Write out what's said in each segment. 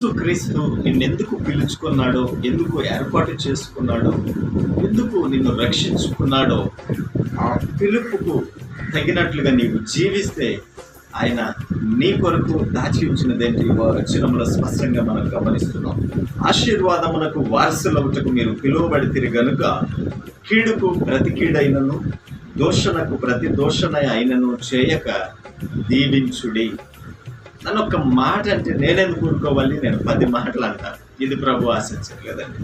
క్రీస్తు నిన్నెందుకు పిలుచుకున్నాడో, ఎందుకు ఏర్పాటు చేసుకున్నాడో, ఎందుకు నిన్ను రక్షించుకున్నాడో, ఆ పిలుపుకు తగినట్లుగా నీవు జీవిస్తే ఆయన నీ కొరకు దాచి ఉంచినదేంటి వచనంలో స్పష్టంగా మనం గమనిస్తున్నాం. ఆశీర్వాదమునకు వారసులవుటకు మీరు పిలువబడితిరి గనుక కీడుకు ప్రతి కీడైనను దూషణకు ప్రతి దూషణ అయినను చేయక దీవించుడి. నన్ను ఒక్క మాట అంటే నేనెందుకు ఊరుకోవాలి? నేను 10 మాటలు అంటాను. ఇది ప్రభు ఆశించట్లేదండి.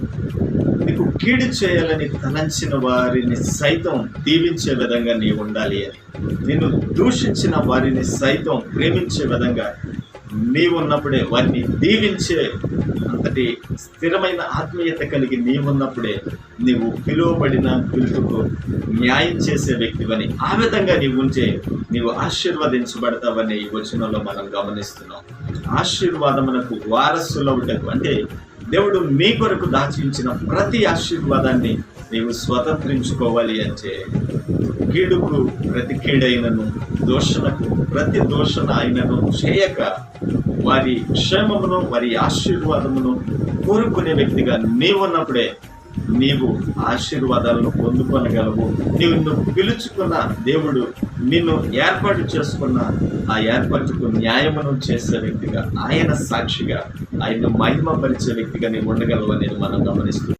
నీకు కీడు చేయాలని తలంచిన వారిని సైతం దీవించే విధంగా నీవు ఉండాలి అని, నిన్ను దూషించిన వారిని సైతం ప్రేమించే విధంగా నీవున్నప్పుడే, వారిని దీవించే అంతటి స్థిరమైన ఆత్మీయత కలిగి నీవున్నప్పుడే నీవు పిలువబడిన పిలుపుకు న్యాయం చేసే వ్యక్తివని, ఆ విధంగా నీవు ఉంటే నీవు ఆశీర్వదించబడతావని ఈ వచనంలో మనం గమనిస్తున్నాం. ఆశీర్వాదమునకు వారసులవుటకు అంటే దేవుడు మీ కొరకు దాచించిన ప్రతి ఆశీర్వాదాన్ని నీవు స్వతంత్రించుకోవాలి అంటే కీడుకు ప్రతి కీడైనను దూషణకు ప్రతి దూషణ అయినను చేయక వారి క్షేమమును వారి ఆశీర్వాదమును కోరుకునే వ్యక్తిగా నీవున్నప్పుడే నీవు ఆశీర్వాదాలను పొందుకొనగలవు. నిన్ను పిలుచుకున్న దేవుడు నిన్ను ఏర్పాటు చేసుకున్న ఆ ఏర్పాటుకు న్యాయమును చేసే వ్యక్తిగా, ఆయన సాక్షిగా, ఆయన మహిమపరిచే వ్యక్తిగా నీవు ఉండగలవు అనేది మనం గమనిస్తున్నాం.